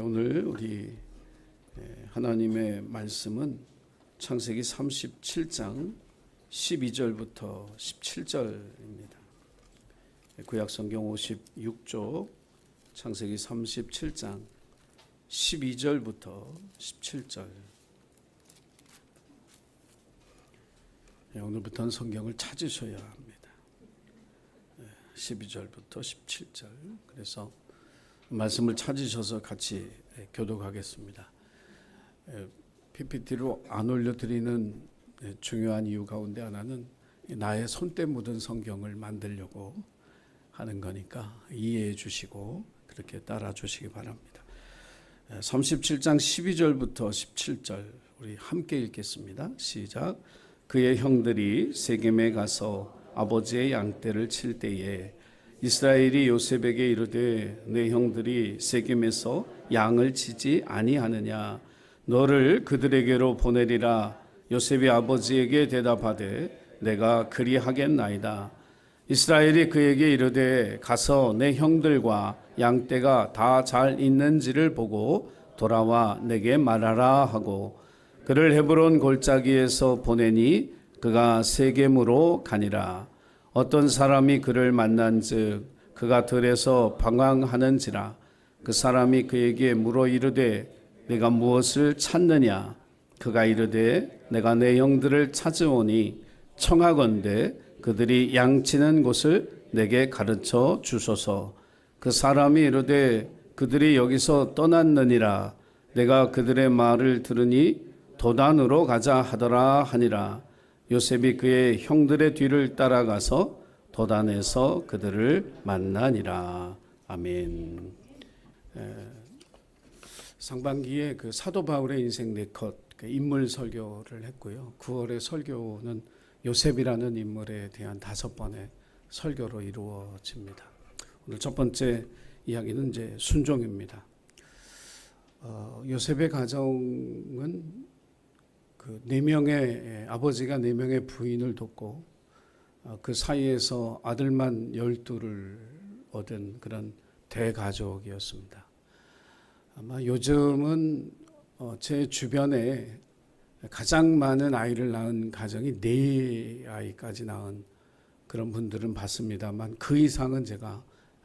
오늘 우리 하나님의 말씀은 창세기 37장 12절부터 17절입니다. 구약성경 56쪽 창세기 37장 12절부터 17절. 오늘부터는 성경을 찾으셔야 합니다. 12절부터 17절. 그래서 말씀을 찾으셔서 같이 교독하겠습니다. PPT로 안 올려드리는 중요한 이유 가운데 하나는 나의 손때 묻은 성경을 만들려고 하는 거니까 이해해 주시고 그렇게 따라 주시기 바랍니다. 37장 12절부터 17절 우리 함께 읽겠습니다. 시작. 그의 형들이 세겜에 가서 아버지의 양떼를 칠 때에 이스라엘이 요셉에게 이르되 내 형들이 세겜에서 양을 치지 아니하느냐 너를 그들에게로 보내리라. 요셉이 아버지에게 대답하되 내가 그리하겠나이다. 이스라엘이 그에게 이르되 가서 내 형들과 양떼가 다 잘 있는지를 보고 돌아와 내게 말하라 하고 그를 헤브론 골짜기에서 보내니 그가 세겜으로 가니라. 어떤 사람이 그를 만난즉 그가 들에서 방황하는지라. 그 사람이 그에게 물어 이르되 내가 무엇을 찾느냐. 그가 이르되 내가 내 형들을 찾으오니 청하건대 그들이 양치는 곳을 내게 가르쳐 주소서. 그 사람이 이르되 그들이 여기서 떠났느니라. 내가 그들의 말을 들으니 도단으로 가자 하더라 하니라. 요셉이 그의 형들의 뒤를 따라가서 도단에서 그들을 만나니라. 아멘. 상반기에 그 사도 바울의 인생 4컷 인물 설교를 했고요. 9월의 설교는 요셉이라는 인물에 대한 5번의 설교로 이루어집니다. 오늘 첫 번째 이야기는 이제 순종입니다. 요셉의 가정은 그 4명의 아버지가 4명의 부인을 돕고 그 사이에서 아들만 12를 얻은 그런 대가족이었습니다. 아마 요즘은 제 주변에 가장 많은 아이를 낳은 가정이 4아이까지 낳은 그런 분들은 봤습니다만 그 이상은 제가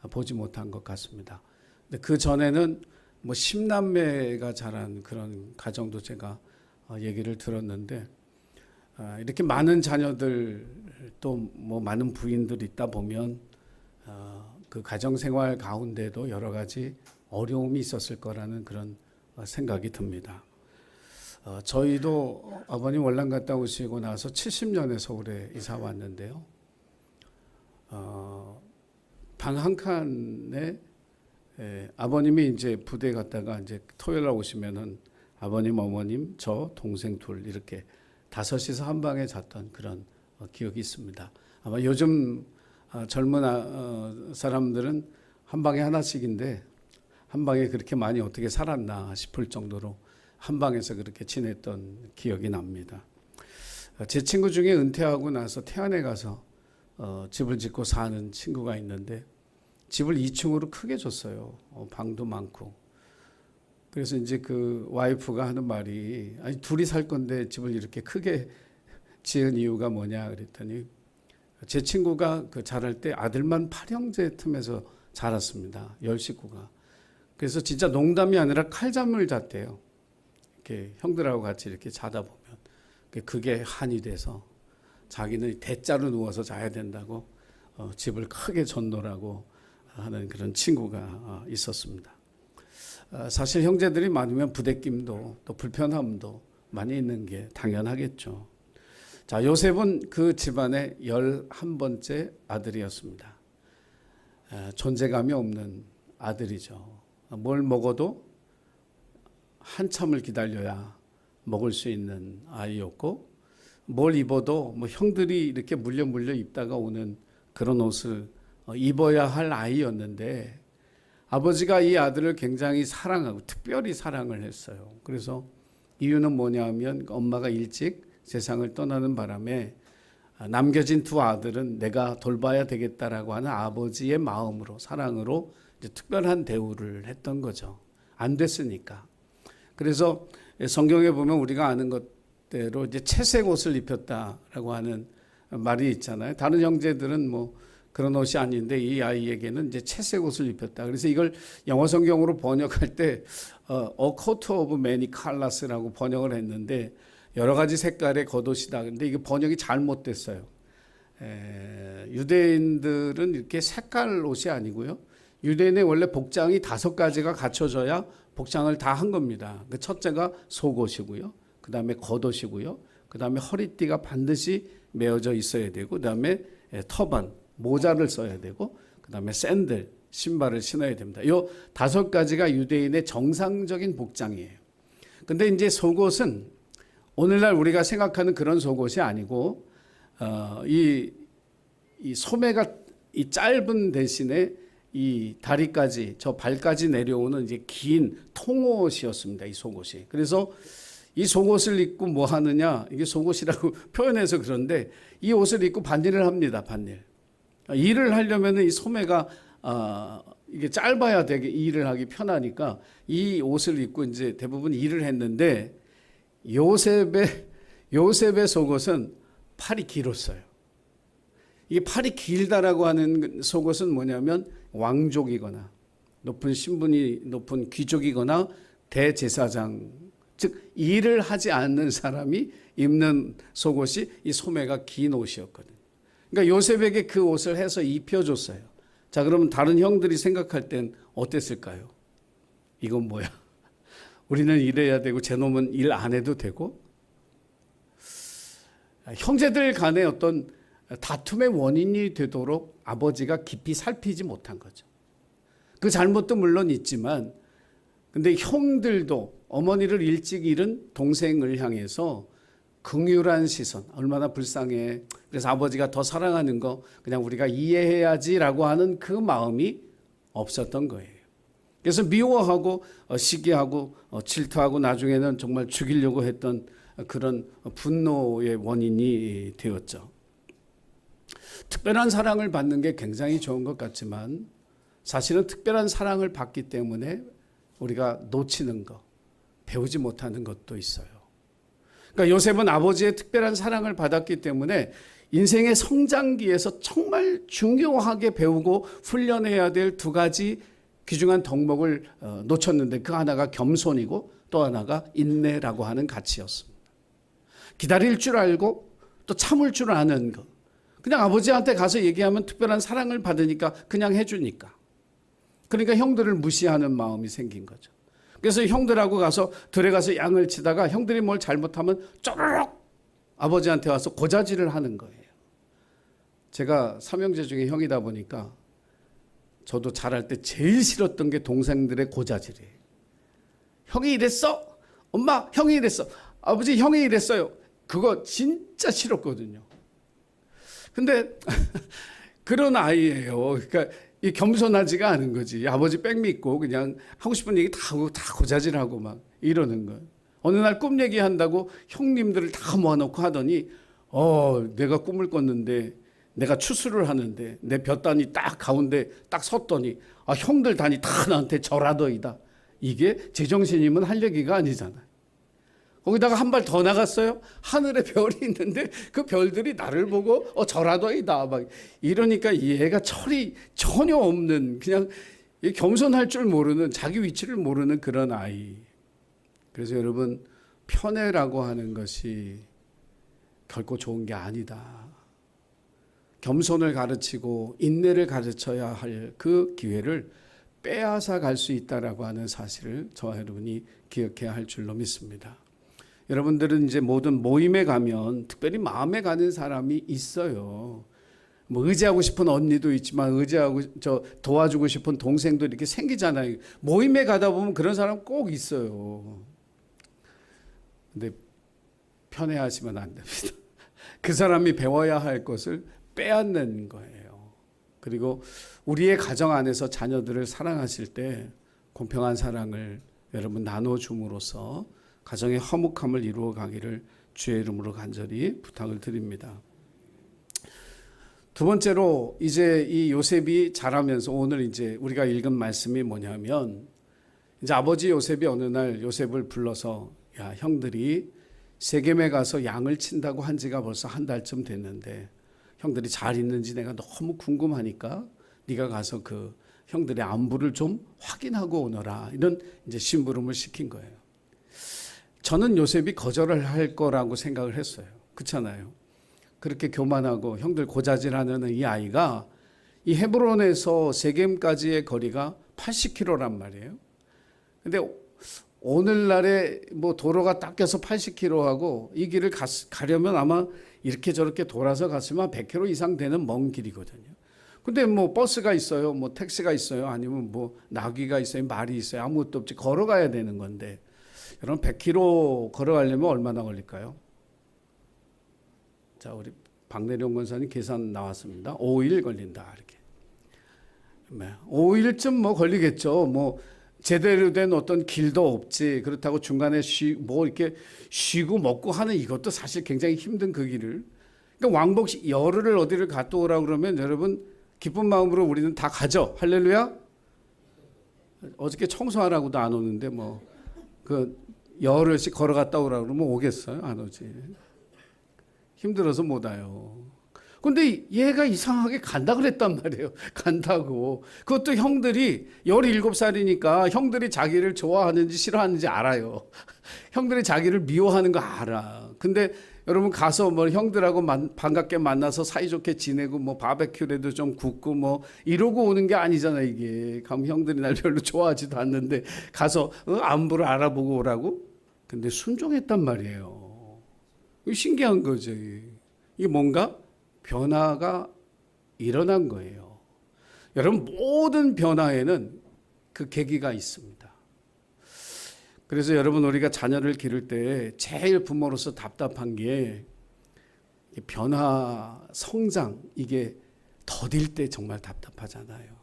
보지 못한 것 같습니다. 근데 그 전에는 뭐 10남매가 자란 그런 가정도 제가 얘기를 들었는데 이렇게 많은 자녀들 또 뭐 많은 부인들이 있다 보면 그 가정 생활 가운데도 여러 가지 어려움이 있었을 거라는 그런 생각이 듭니다. 저희도 아버님 월남 갔다 오시고 나서 70년에 서울에 이사 왔는데요. 방 한 칸에 아버님이 이제 부대 갔다가 이제 토요일 날 오시면은 아버님, 어머님, 저, 동생 둘 이렇게 5이서 한 방에 잤던 그런 기억이 있습니다. 아마 요즘 젊은 사람들은 한 방에 하나씩인데 한 방에 그렇게 많이 어떻게 살았나 싶을 정도로 한 방에서 그렇게 지냈던 기억이 납니다. 제 친구 중에 은퇴하고 나서 태안에 가서 집을 짓고 사는 친구가 있는데 집을 2층으로 크게 줬어요. 방도 많고. 그래서 이제 그 와이프가 하는 말이 아니 둘이 살 건데 집을 이렇게 크게 지은 이유가 뭐냐 그랬더니 제 친구가 그 자랄 때 아들만 8형제 틈에서 자랐습니다. 10식구가. 그래서 진짜 농담이 아니라 칼잠을 잤대요. 이렇게 형들하고 같이 이렇게 자다 보면 그게 한이 돼서 자기는 대자로 누워서 자야 된다고 집을 크게 줬노라고 하는 그런 친구가 있었습니다. 사실 형제들이 많으면 부대낌도 또 불편함도 많이 있는 게 당연하겠죠. 자, 요셉은 그 집안의 11번째 아들이었습니다. 존재감이 없는 아들이죠. 뭘 먹어도 한참을 기다려야 먹을 수 있는 아이였고 뭘 입어도 뭐 형들이 이렇게 물려 입다가 오는 그런 옷을 입어야 할 아이였는데 아버지가 이 아들을 굉장히 사랑하고 특별히 사랑을 했어요. 그래서 이유는 뭐냐면 엄마가 일찍 세상을 떠나는 바람에 남겨진 2 아들은 내가 돌봐야 되겠다라고 하는 아버지의 마음으로 사랑으로 이제 특별한 대우를 했던 거죠. 안 됐으니까. 그래서 성경에 보면 우리가 아는 것대로 이제 채색 옷을 입혔다라고 하는 말이 있잖아요. 다른 형제들은 뭐 그런 옷이 아닌데 이 아이에게는 이제 채색 옷을 입혔다. 그래서 이걸 영어 성경으로 번역할 때 A coat of many colors라고 번역을 했는데 여러 가지 색깔의 겉옷이다. 근데 이게 번역이 잘못됐어요. 유대인들은 이렇게 색깔 옷이 아니고요. 유대인의 원래 복장이 5가지가 갖춰져야 복장을 다 한 겁니다. 그 첫째가 속옷이고요. 그 다음에 겉옷이고요. 그 다음에 허리띠가 반드시 메어져 있어야 되고, 그 다음에 터반, 모자를 써야 되고, 그 다음에 샌들, 신발을 신어야 됩니다. 이 5가지가 유대인의 정상적인 복장이에요. 근데 이제 속옷은 오늘날 우리가 생각하는 그런 속옷이 아니고, 이 소매가 이 짧은 대신에 이 다리까지 저 발까지 내려오는 이제 긴 통옷이었습니다. 이 속옷이. 그래서 이 속옷을 입고 뭐 하느냐, 이게 속옷이라고 표현해서 그런데 이 옷을 입고 반일을 합니다. 반일. 일을 하려면 이 소매가 이게 짧아야 되게 일을 하기 편하니까 이 옷을 입고 이제 대부분 일을 했는데 요셉의 속옷은 팔이 길었어요. 이게 팔이 길다라고 하는 속옷은 뭐냐면 왕족이거나 높은 신분이 높은 귀족이거나 대제사장, 즉 일을 하지 않는 사람이 입는 속옷이 이 소매가 긴 옷이었거든요. 그러니까 요셉에게 그 옷을 해서 입혀줬어요. 자, 그러면 다른 형들이 생각할 땐 어땠을까요? 이건 뭐야? 우리는 일해야 되고 저놈은 일 안 해도 되고? 형제들 간의 어떤 다툼의 원인이 되도록 아버지가 깊이 살피지 못한 거죠. 그 잘못도 물론 있지만, 근데 형들도 어머니를 일찍 잃은 동생을 향해서 긍휼한 시선, 얼마나 불쌍해. 그래서 아버지가 더 사랑하는 거 그냥 우리가 이해해야지라고 하는 그 마음이 없었던 거예요. 그래서 미워하고 시기하고 질투하고 나중에는 정말 죽이려고 했던 그런 분노의 원인이 되었죠. 특별한 사랑을 받는 게 굉장히 좋은 것 같지만 사실은 특별한 사랑을 받기 때문에 우리가 놓치는 것, 배우지 못하는 것도 있어요. 그러니까 요셉은 아버지의 특별한 사랑을 받았기 때문에 인생의 성장기에서 정말 중요하게 배우고 훈련해야 될 2가지 귀중한 덕목을 놓쳤는데 그 하나가 겸손이고 또 하나가 인내라고 하는 가치였습니다. 기다릴 줄 알고 또 참을 줄 아는 것. 그냥 아버지한테 가서 얘기하면 특별한 사랑을 받으니까 그냥 해주니까. 그러니까 형들을 무시하는 마음이 생긴 거죠. 그래서 형들하고 가서 들에 가서 양을 치다가 형들이 뭘 잘못하면 쪼르륵 아버지한테 와서 고자질을 하는 거예요. 제가 3형제 중에 형이다 보니까 저도 자랄 때 제일 싫었던 게 동생들의 고자질이에요. 형이 이랬어? 엄마, 형이 이랬어. 아버지, 형이 이랬어요. 그거 진짜 싫었거든요. 근데 그런 아이예요. 그러니까 이 겸손하지가 않은 거지. 아버지 백 믿고 그냥 하고 싶은 얘기 다 하고 다 고자질하고 막 이러는 거예요. 어느 날 꿈 얘기한다고 형님들을 다 모아놓고 하더니 내가 꿈을 꿨는데 내가 추수를 하는데 내 볕단이 딱 가운데 딱 섰더니 형들 단이 다 나한테 절하더이다. 이게 제정신이면 할 얘기가 아니잖아요. 거기다가 한 발 더 나갔어요. 하늘에 별이 있는데 그 별들이 나를 보고 절하더이다. 막 이러니까 얘가 철이 전혀 없는 그냥 겸손할 줄 모르는 자기 위치를 모르는 그런 아이. 그래서 여러분 편애라고 하는 것이 결코 좋은 게 아니다. 겸손을 가르치고 인내를 가르쳐야 할 그 기회를 빼앗아 갈 수 있다라고 하는 사실을 저와 여러분이 기억해야 할 줄로 믿습니다. 여러분들은 이제 모든 모임에 가면 특별히 마음에 가는 사람이 있어요. 뭐 의지하고 싶은 언니도 있지만 도와주고 싶은 동생도 이렇게 생기잖아요. 모임에 가다 보면 그런 사람 꼭 있어요. 근데 편애하시면 안 됩니다. 그 사람이 배워야 할 것을 빼앗는 거예요. 그리고 우리의 가정 안에서 자녀들을 사랑하실 때 공평한 사랑을 여러분 나눠줌으로써 가정의 화목함을 이루어 가기를 주의 이름으로 간절히 부탁을 드립니다. 2번째로 이제 이 요셉이 자라면서 오늘 이제 우리가 읽은 말씀이 뭐냐면 이제 아버지 요셉이 어느 날 요셉을 불러서 야, 형들이 세겜에 가서 양을 친다고 한 지가 벌써 한 달쯤 됐는데 형들이 잘 있는지 내가 너무 궁금하니까 네가 가서 그 형들의 안부를 좀 확인하고 오너라. 이런 이제 심부름을 시킨 거예요. 저는 요셉이 거절을 할 거라고 생각을 했어요. 그렇잖아요. 그렇게 교만하고 형들 고자질하는 이 아이가 이 헤브론에서 세겜까지의 거리가 80km란 말이에요. 근데 오늘날에 뭐 도로가 닦여서 80km하고 이 길을 가려면 아마 이렇게 저렇게 돌아서 갔으면 100km 이상 되는 먼 길이거든요. 근데 뭐 버스가 있어요, 뭐 택시가 있어요, 아니면 뭐 나귀가 있어요, 말이 있어요, 아무것도 없지. 걸어가야 되는 건데 여러분 100km 걸어가려면 얼마나 걸릴까요? 자, 우리 박내룡 권사님 계산 나왔습니다. 5일 걸린다 이렇게. 5일쯤 뭐 걸리겠죠. 뭐 제대로 된 어떤 길도 없지. 그렇다고 중간에 뭐 이렇게 쉬고 먹고 하는 이것도 사실 굉장히 힘든 그 길을. 그러니까 왕복 열흘을 어디를 갔다 오라 그러면 여러분 기쁜 마음으로 우리는 다 가죠. 할렐루야. 어저께 청소하라고도 안 오는데 뭐 그 열흘씩 걸어갔다 오라 그러면 오겠어요? 안 오지. 힘들어서 못 와요. 근데 얘가 이상하게 간다 그랬단 말이에요. 간다고. 그것도 형들이 17살이니까 형들이 자기를 좋아하는지 싫어하는지 알아요. 형들이 자기를 미워하는 거 알아. 근데 여러분 가서 뭐 형들하고 반갑게 만나서 사이좋게 지내고 뭐 바베큐라도 좀 굽고 뭐 이러고 오는 게 아니잖아 이게. 가면 형들이 날 별로 좋아하지도 않는데 가서 안부를 알아보고 오라고? 근데 순종했단 말이에요. 신기한 거죠. 이게 뭔가 변화가 일어난 거예요. 여러분 모든 변화에는 그 계기가 있습니다. 그래서 여러분 우리가 자녀를 기를 때 제일 부모로서 답답한 게 변화, 성장 이게 더딜 때 정말 답답하잖아요.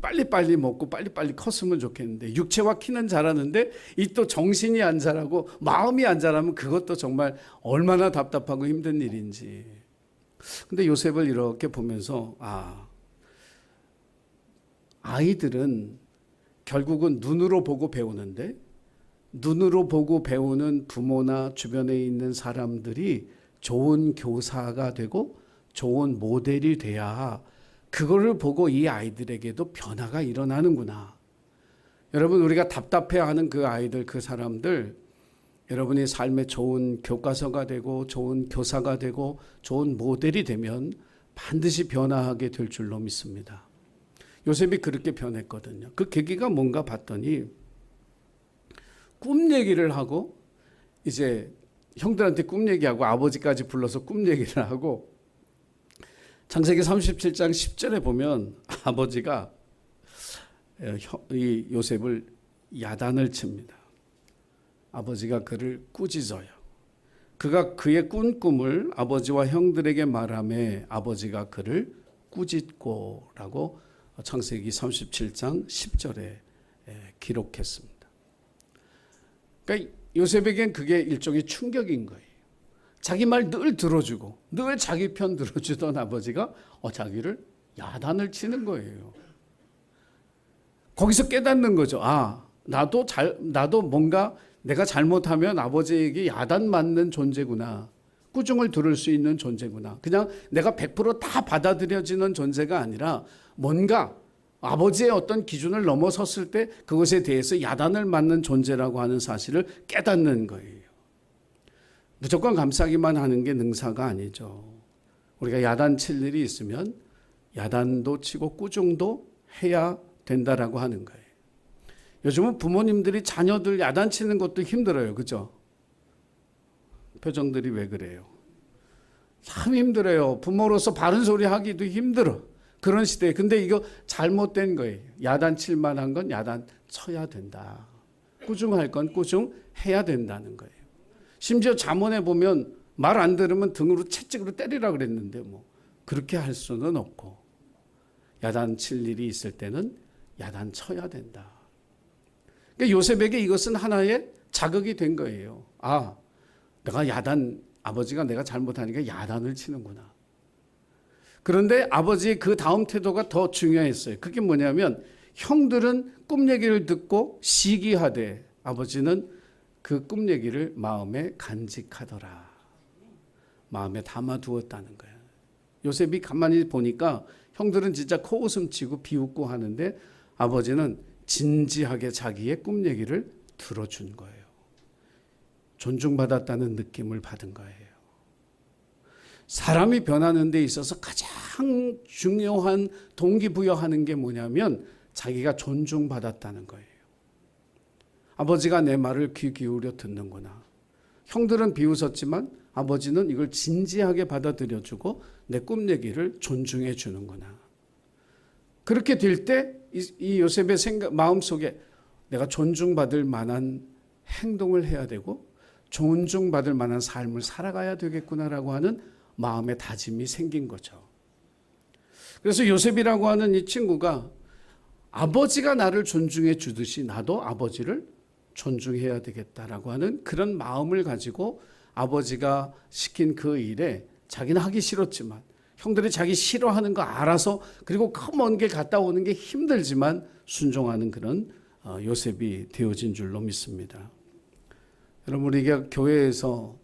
빨리빨리 먹고 빨리빨리 컸으면 좋겠는데 육체와 키는 자라는데 이 또 정신이 안 자라고 마음이 안 자라면 그것도 정말 얼마나 답답하고 힘든 일인지. 근데 요셉을 이렇게 보면서 아이들은 결국은 눈으로 보고 배우는데 눈으로 보고 배우는 부모나 주변에 있는 사람들이 좋은 교사가 되고 좋은 모델이 돼야 그거를 보고 이 아이들에게도 변화가 일어나는구나. 여러분 우리가 답답해하는 그 아이들, 그 사람들 여러분이 삶에 좋은 교과서가 되고 좋은 교사가 되고 좋은 모델이 되면 반드시 변화하게 될 줄로 믿습니다. 요셉이 그렇게 변했거든요. 그 계기가 뭔가 봤더니 꿈 얘기를 하고 이제 형들한테 꿈 얘기하고 아버지까지 불러서 꿈 얘기를 하고 창세기 37장 10절에 보면 아버지가 이 요셉을 야단을 칩니다. 아버지가 그를 꾸짖어요. 그가 그의 꾼 꿈을 아버지와 형들에게 말하며 아버지가 그를 꾸짖고라고 창세기 37장 10절에 기록했습니다. 그러니까 요셉에겐 그게 일종의 충격인 거예요. 자기 말 늘 들어주고 늘 자기 편 들어주던 아버지가 자기를 야단을 치는 거예요. 거기서 깨닫는 거죠. 나도 뭔가 내가 잘못하면 아버지에게 야단 맞는 존재구나. 꾸중을 들을 수 있는 존재구나. 그냥 내가 100%다 받아들여지는 존재가 아니라 뭔가 아버지의 어떤 기준을 넘어섰을 때 그것에 대해서 야단을 맞는 존재라고 하는 사실을 깨닫는 거예요. 무조건 감싸기만 하는 게 능사가 아니죠. 우리가 야단 칠 일이 있으면 야단도 치고 꾸중도 해야 된다라고 하는 거예요. 요즘은 부모님들이 자녀들 야단치는 것도 힘들어요. 그죠? 표정들이 왜 그래요? 참 힘들어요. 부모로서 바른 소리 하기도 힘들어. 그런 시대에. 근데 이거 잘못된 거예요. 야단칠 만한 건 야단 쳐야 된다. 꾸중할 건 꾸중해야 된다는 거예요. 심지어 잠언에 보면 말 안 들으면 등으로 채찍으로 때리라 그랬는데 뭐 그렇게 할 수는 없고 야단칠 일이 있을 때는 야단 쳐야 된다. 그러니까 요셉에게 이것은 하나의 자극이 된 거예요. 아버지가 내가 잘못하니까 야단을 치는구나. 그런데 아버지의 그 다음 태도가 더 중요했어요. 그게 뭐냐면 형들은 꿈 얘기를 듣고 시기하되 아버지는 그 꿈 얘기를 마음에 간직하더라. 마음에 담아두었다는 거예요. 요셉이 가만히 보니까 형들은 진짜 코웃음 치고 비웃고 하는데 아버지는 진지하게 자기의 꿈 얘기를 들어준 거예요. 존중받았다는 느낌을 받은 거예요. 사람이 변하는 데 있어서 가장 중요한 동기부여하는 게 뭐냐면 자기가 존중받았다는 거예요. 아버지가 내 말을 귀 기울여 듣는구나. 형들은 비웃었지만 아버지는 이걸 진지하게 받아들여주고 내 꿈 얘기를 존중해 주는구나. 그렇게 될 때 이 요셉의 마음속에 내가 존중받을 만한 행동을 해야 되고 존중받을 만한 삶을 살아가야 되겠구나라고 하는 마음의 다짐이 생긴 거죠. 그래서 요셉이라고 하는 이 친구가 아버지가 나를 존중해 주듯이 나도 아버지를 존중해야 되겠다라고 하는 그런 마음을 가지고 아버지가 시킨 그 일에 자기는 하기 싫었지만 형들이 자기 싫어하는 거 알아서 그리고 그 먼 길 갔다 오는 게 힘들지만 순종하는 그런 요셉이 되어진 줄로 믿습니다. 여러분 우리가 교회에서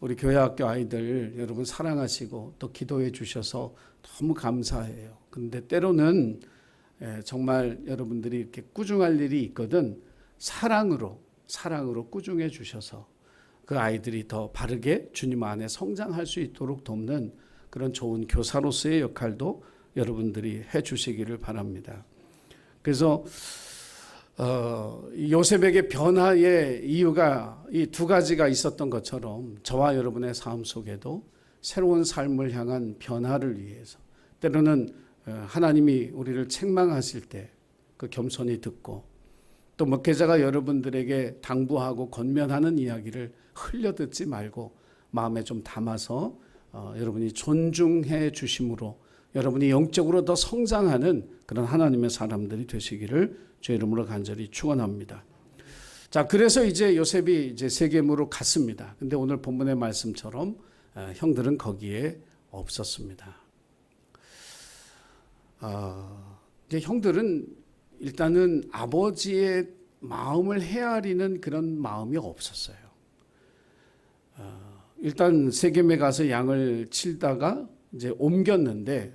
우리 교회학교 아이들 여러분 사랑하시고 또 기도해 주셔서 너무 감사해요. 그런데 때로는 정말 여러분들이 이렇게 꾸중할 일이 있거든 사랑으로 꾸중해 주셔서 그 아이들이 더 바르게 주님 안에 성장할 수 있도록 돕는 그런 좋은 교사로서의 역할도 여러분들이 해 주시기를 바랍니다. 그래서 요셉에게 변화의 이유가 이 두 가지가 있었던 것처럼 저와 여러분의 삶 속에도 새로운 삶을 향한 변화를 위해서 때로는 하나님이 우리를 책망하실 때 그 겸손히 듣고 또 목회자가 여러분들에게 당부하고 권면하는 이야기를 흘려 듣지 말고 마음에 좀 담아서 여러분이 존중해 주심으로 여러분이 영적으로 더 성장하는 그런 하나님의 사람들이 되시기를 주의 이름으로 간절히 축원합니다. 자, 그래서 이제 요셉이 이제 세겜으로 갔습니다. 근데 오늘 본문의 말씀처럼 형들은 거기에 없었습니다. 이제 형들은 일단은 아버지의 마음을 헤아리는 그런 마음이 없었어요. 일단 세겜에 가서 양을 치다가 이제 옮겼는데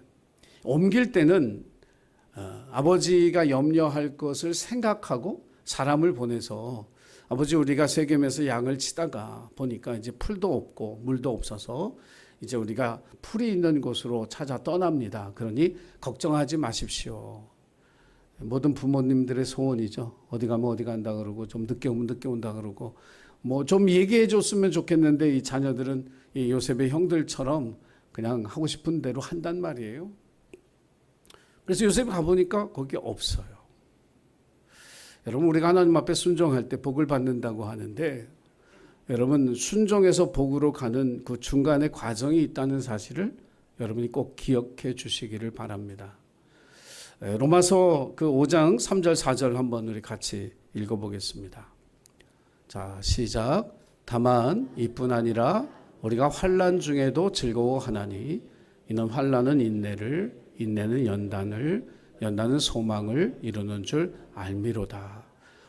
옮길 때는 아버지가 염려할 것을 생각하고 사람을 보내서 아버지 우리가 세겜에서 양을 치다가 보니까 이제 풀도 없고 물도 없어서 이제 우리가 풀이 있는 곳으로 찾아 떠납니다. 그러니 걱정하지 마십시오. 모든 부모님들의 소원이죠. 어디 가면 어디 간다 그러고 좀 늦게 오면 늦게 온다 그러고 뭐 좀 얘기해 줬으면 좋겠는데 이 자녀들은 이 요셉의 형들처럼 그냥 하고 싶은 대로 한단 말이에요. 그래서 요셉이 가보니까 거기 없어요. 여러분 우리가 하나님 앞에 순종할 때 복을 받는다고 하는데 여러분 순종에서 복으로 가는 그 중간에 과정이 있다는 사실을 여러분이 꼭 기억해 주시기를 바랍니다. 로마서 그 5장 3절 4절 한번 우리 같이 읽어보겠습니다. 자, 시작. 다만 이뿐 아니라 우리가 환난 중에도 즐거워하나니 이는 환난은 인내를, 인내는 연단을, 연단은 소망을 이루는 줄 알미로다.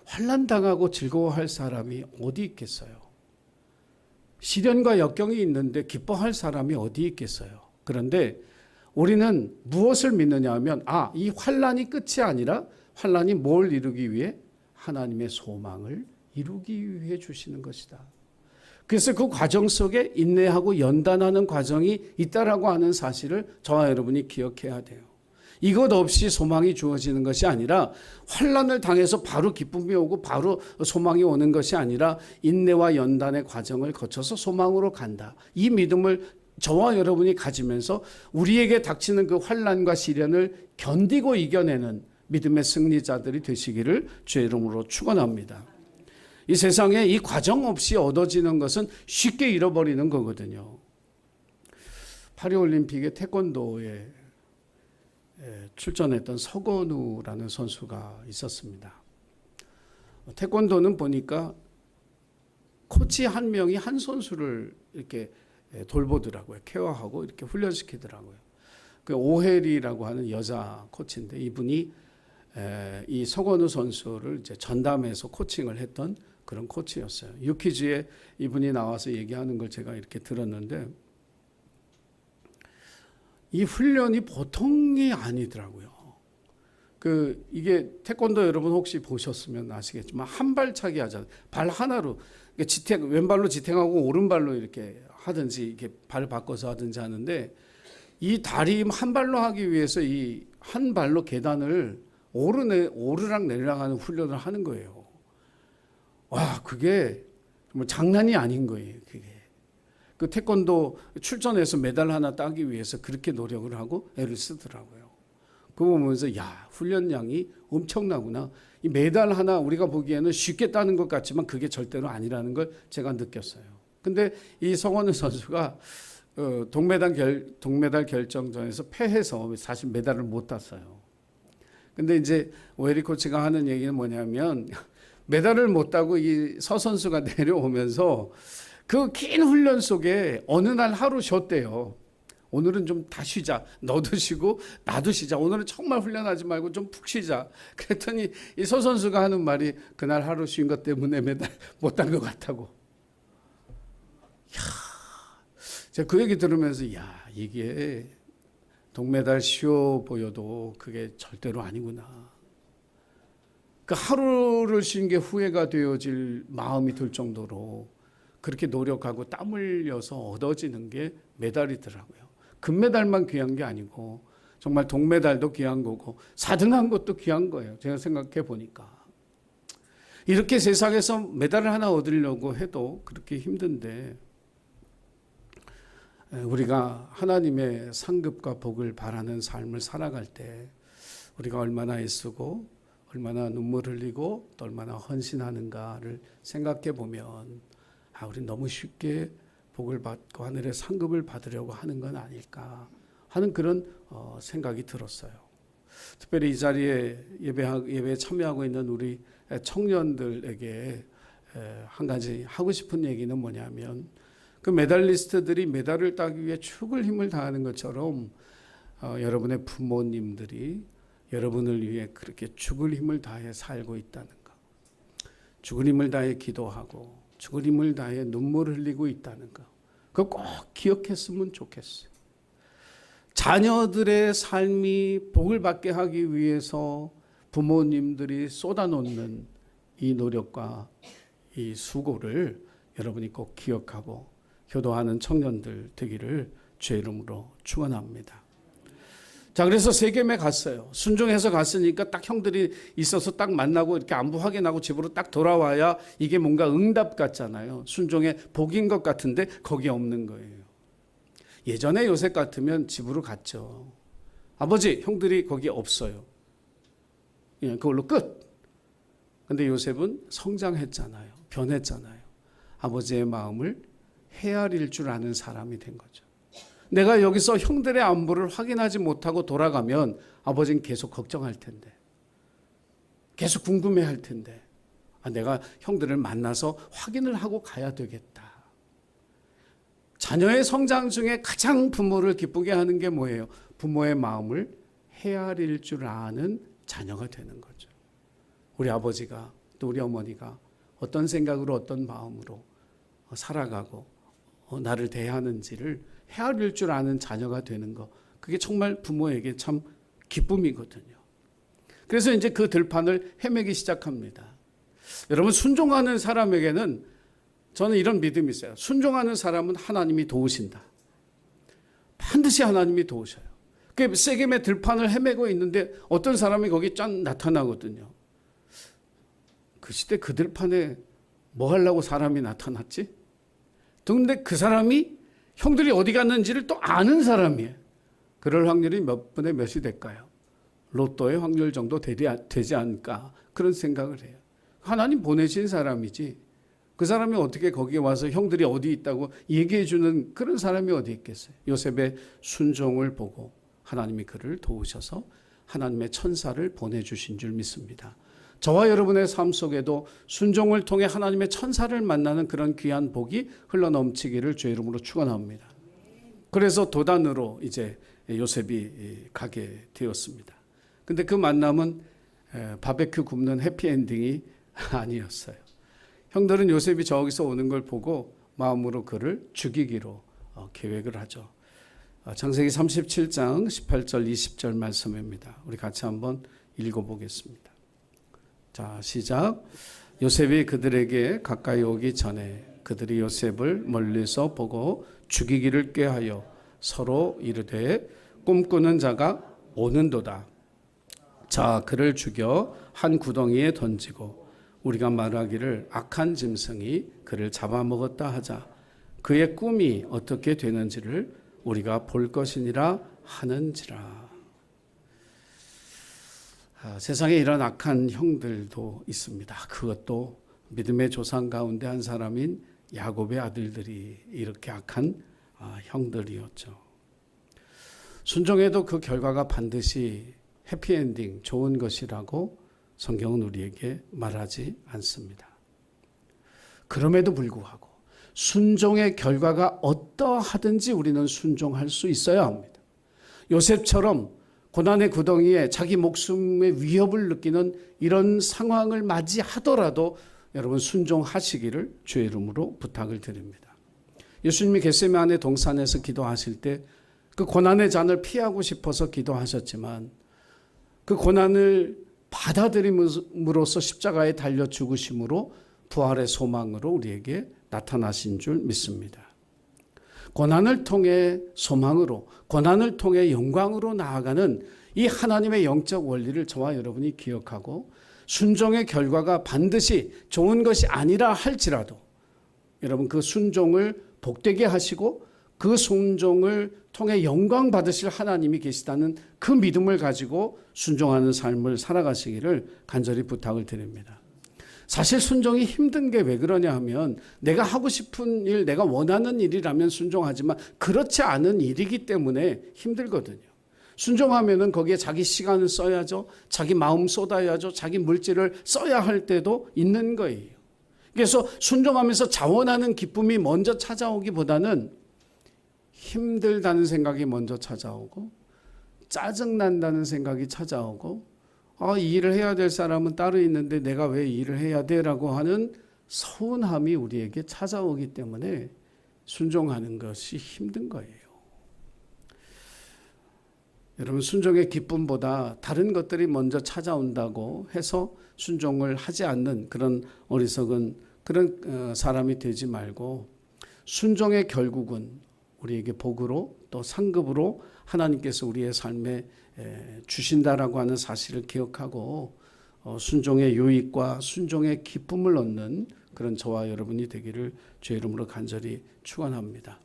환난 당하고 즐거워할 사람이 어디 있겠어요? 시련과 역경이 있는데 기뻐할 사람이 어디 있겠어요? 그런데 우리는 무엇을 믿느냐 하면 이 환난이 끝이 아니라 환난이 뭘 이루기 위해? 하나님의 소망을 이루기 위해 주시는 것이다. 그래서 그 과정 속에 인내하고 연단하는 과정이 있다라고 하는 사실을 저와 여러분이 기억해야 돼요. 이것 없이 소망이 주어지는 것이 아니라 환난을 당해서 바로 기쁨이 오고 바로 소망이 오는 것이 아니라 인내와 연단의 과정을 거쳐서 소망으로 간다. 이 믿음을 저와 여러분이 가지면서 우리에게 닥치는 그 환난과 시련을 견디고 이겨내는 믿음의 승리자들이 되시기를 주의 이름으로 축원합니다. 이 세상에 이 과정 없이 얻어지는 것은 쉽게 잃어버리는 거거든요. 파리올림픽의 태권도에 출전했던 서건우라는 선수가 있었습니다. 태권도는 보니까 코치 한 명이 한 선수를 이렇게 돌보더라고요. 케어하고 이렇게 훈련시키더라고요. 그 오혜리라고 하는 여자 코치인데 이분이 이 서건우 선수를 이제 전담해서 코칭을 했던 그런 코치였어요. 유키즈에 이분이 나와서 얘기하는 걸 제가 이렇게 들었는데 이 훈련이 보통이 아니더라고요. 이게 태권도 여러분 혹시 보셨으면 아시겠지만 한 발차기 하잖아요. 발 하나로 왼발로 지탱하고 오른발로 이렇게 하든지 이렇게 발을 바꿔서 하든지 하는데 이 다리 한 발로 하기 위해서 이 한 발로 계단을 오르락 내리락 하는 훈련을 하는 거예요. 와, 그게 정말 장난이 아닌 거예요. 그게. 그 태권도 출전해서 메달 하나 따기 위해서 그렇게 노력을 하고 애를 쓰더라고요. 그거 보면서 야, 훈련량이 엄청나구나. 이 메달 하나 우리가 보기에는 쉽게 따는 것 같지만 그게 절대로 아니라는 걸 제가 느꼈어요. 근데 이 성원우 선수가 동메달 결정전에서 패해서 사실 메달을 못 땄어요. 근데 이제 오해리 코치가 하는 얘기는 뭐냐면 메달을 못 따고 이 서 선수가 내려오면서 그 긴 훈련 속에 어느 날 하루 쉬었대요. 오늘은 좀 다 쉬자. 너도 쉬고 나도 쉬자. 오늘은 정말 훈련하지 말고 좀 푹 쉬자. 그랬더니 이 서 선수가 하는 말이 그날 하루 쉰 것 때문에 메달 못 딴 것 같다고. 제가 그 얘기 들으면서 야, 이게 동메달 쉬워 보여도 그게 절대로 아니구나. 그 하루를 쉰 게 후회가 되어질 마음이 들 정도로 그렇게 노력하고 땀 흘려서 얻어지는 게 메달이더라고요. 금메달만 귀한 게 아니고 정말 동메달도 귀한 거고 4등한 것도 귀한 거예요. 제가 생각해 보니까. 이렇게 세상에서 메달을 하나 얻으려고 해도 그렇게 힘든데 우리가 하나님의 상급과 복을 바라는 삶을 살아갈 때 우리가 얼마나 애쓰고 얼마나 눈물 흘리고 또 얼마나 헌신하는가를 생각해 보면 우리 너무 쉽게 복을 받고 하늘의 상급을 받으려고 하는 건 아닐까 하는 그런 생각이 들었어요. 특별히 이 자리에 예배에 참여하고 있는 우리 청년들에게 한 가지 하고 싶은 얘기는 뭐냐면 그 메달리스트들이 메달을 따기 위해 죽을 힘을 다하는 것처럼 여러분의 부모님들이 여러분을 위해 그렇게 죽을 힘을 다해 살고 있다는 것, 죽을 힘을 다해 기도하고 죽을 힘을 다해 눈물 흘리고 있다는 것, 그거 꼭 기억했으면 좋겠어요. 자녀들의 삶이 복을 받게 하기 위해서 부모님들이 쏟아놓는 이 노력과 이 수고를 여러분이 꼭 기억하고 효도하는 청년들 되기를 주의 이름으로 축원합니다. 자, 그래서 세겜에 갔어요. 순종해서 갔으니까 딱 형들이 있어서 딱 만나고 이렇게 안부 확인하고 집으로 딱 돌아와야 이게 뭔가 응답 같잖아요. 순종의 복인 것 같은데 거기 없는 거예요. 예전에 요셉 같으면 집으로 갔죠. 아버지, 형들이 거기 없어요. 그걸로 끝. 근데 요셉은 성장했잖아요. 변했잖아요. 아버지의 마음을 헤아릴 줄 아는 사람이 된 거죠. 내가 여기서 형들의 안부를 확인하지 못하고 돌아가면 아버지는 계속 걱정할 텐데, 계속 궁금해할 텐데, 내가 형들을 만나서 확인을 하고 가야 되겠다. 자녀의 성장 중에 가장 부모를 기쁘게 하는 게 뭐예요? 부모의 마음을 헤아릴 줄 아는 자녀가 되는 거죠. 우리 아버지가 또 우리 어머니가 어떤 생각으로 어떤 마음으로 살아가고 나를 대하는지를 헤아릴 줄 아는 자녀가 되는 거, 그게 정말 부모에게 참 기쁨이거든요. 그래서 이제 그 들판을 헤매기 시작합니다. 여러분, 순종하는 사람에게는 저는 이런 믿음이 있어요. 순종하는 사람은 하나님이 도우신다. 반드시 하나님이 도우셔요. 그 세겜의 들판을 헤매고 있는데 어떤 사람이 거기 짠 나타나거든요. 그 시대 그 들판에 뭐 하려고 사람이 나타났지? 그런데 그 사람이 형들이 어디 갔는지를 또 아는 사람이에요. 그럴 확률이 몇 분의 몇이 될까요? 로또의 확률 정도 되지 않을까 그런 생각을 해요. 하나님 보내신 사람이지 그 사람이 어떻게 거기에 와서 형들이 어디 있다고 얘기해 주는 그런 사람이 어디 있겠어요. 요셉의 순종을 보고 하나님이 그를 도우셔서 하나님의 천사를 보내주신 줄 믿습니다. 저와 여러분의 삶 속에도 순종을 통해 하나님의 천사를 만나는 그런 귀한 복이 흘러넘치기를 주의 이름으로 축원합니다. 그래서 도단으로 이제 요셉이 가게 되었습니다. 근데 그 만남은 바베큐 굽는 해피엔딩이 아니었어요. 형들은 요셉이 저기서 오는 걸 보고 마음으로 그를 죽이기로 계획을 하죠. 창세기 37장 18절 20절 말씀입니다. 우리 같이 한번 읽어보겠습니다. 자, 시작. 요셉이 그들에게 가까이 오기 전에 그들이 요셉을 멀리서 보고 죽이기를 꾀하여 서로 이르되 꿈꾸는 자가 오는도다. 자, 그를 죽여 한 구덩이에 던지고 우리가 말하기를 악한 짐승이 그를 잡아먹었다 하자. 그의 꿈이 어떻게 되는지를 우리가 볼 것이니라 하는지라. 세상에 이런 악한 형들도 있습니다. 그것도 믿음의 조상 가운데 한 사람인 야곱의 아들들이 이렇게 악한 형들이었죠. 순종해도 그 결과가 반드시 해피엔딩, 좋은 것이라고 성경은 우리에게 말하지 않습니다. 그럼에도 불구하고 순종의 결과가 어떠하든지 우리는 순종할 수 있어야 합니다. 요셉처럼 고난의 구덩이에 자기 목숨의 위협을 느끼는 이런 상황을 맞이하더라도 여러분 순종하시기를 주의 이름으로 부탁을 드립니다. 예수님이 겟세마네 동산에서 기도하실 때 그 고난의 잔을 피하고 싶어서 기도하셨지만 그 고난을 받아들임으로써 십자가에 달려 죽으심으로 부활의 소망으로 우리에게 나타나신 줄 믿습니다. 고난을 통해 소망으로, 고난을 통해 영광으로 나아가는 이 하나님의 영적 원리를 저와 여러분이 기억하고 순종의 결과가 반드시 좋은 것이 아니라 할지라도 여러분 그 순종을 복되게 하시고 그 순종을 통해 영광 받으실 하나님이 계시다는 그 믿음을 가지고 순종하는 삶을 살아가시기를 간절히 부탁을 드립니다. 사실 순종이 힘든 게 왜 그러냐 하면 내가 하고 싶은 일, 내가 원하는 일이라면 순종하지만 그렇지 않은 일이기 때문에 힘들거든요. 순종하면은 거기에 자기 시간을 써야죠. 자기 마음 쏟아야죠. 자기 물질을 써야 할 때도 있는 거예요. 그래서 순종하면서 자원하는 기쁨이 먼저 찾아오기보다는 힘들다는 생각이 먼저 찾아오고 짜증난다는 생각이 찾아오고 이 일을 해야 될 사람은 따로 있는데 내가 왜 이 일을 해야 돼라고 하는 서운함이 우리에게 찾아오기 때문에 순종하는 것이 힘든 거예요. 여러분 순종의 기쁨보다 다른 것들이 먼저 찾아온다고 해서 순종을 하지 않는 그런 어리석은 그런 사람이 되지 말고 순종의 결국은 우리에게 복으로 또 상급으로 하나님께서 우리의 삶에 주신다라고 하는 사실을 기억하고 순종의 유익과 순종의 기쁨을 얻는 그런 저와 여러분이 되기를 주의 이름으로 간절히 축원합니다.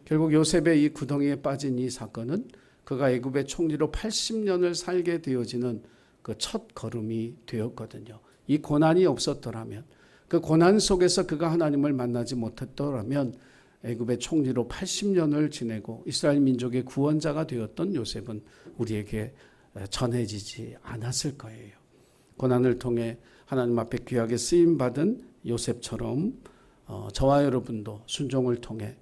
결국 요셉의 이 구덩이에 빠진 이 사건은 그가 애굽의 총리로 80년을 살게 되어지는 그 첫 걸음이 되었거든요. 이 고난이 없었더라면 그 고난 속에서 그가 하나님을 만나지 못했더라면 애굽의 총리로 80년을 지내고 이스라엘 민족의 구원자가 되었던 요셉은 우리에게 전해지지 않았을 거예요. 고난을 통해 하나님 앞에 귀하게 쓰임받은 요셉처럼 저와 여러분도 순종을 통해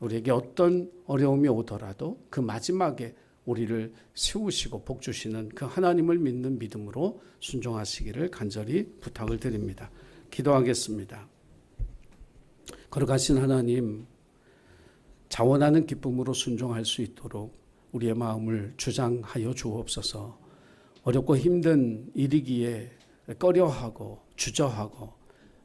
우리에게 어떤 어려움이 오더라도 그 마지막에 우리를 세우시고 복 주시는 그 하나님을 믿는 믿음으로 순종하시기를 간절히 부탁을 드립니다. 기도하겠습니다. 거룩하신 하나님, 자원하는 기쁨으로 순종할 수 있도록 우리의 마음을 주장하여 주옵소서. 어렵고 힘든 일이기에 꺼려하고 주저하고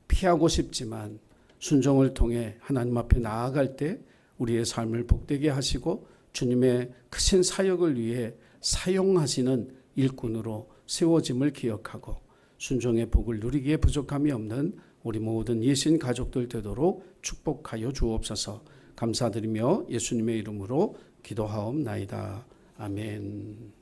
피하고 싶지만 순종을 통해 하나님 앞에 나아갈 때 우리의 삶을 복되게 하시고 주님의 크신 사역을 위해 사용하시는 일꾼으로 세워짐을 기억하고 순종의 복을 누리기에 부족함이 없는 우리 모든 예신 가족들 되도록 축복하여 주옵소서. 감사드리며 예수님의 이름으로 기도하옵나이다. 아멘.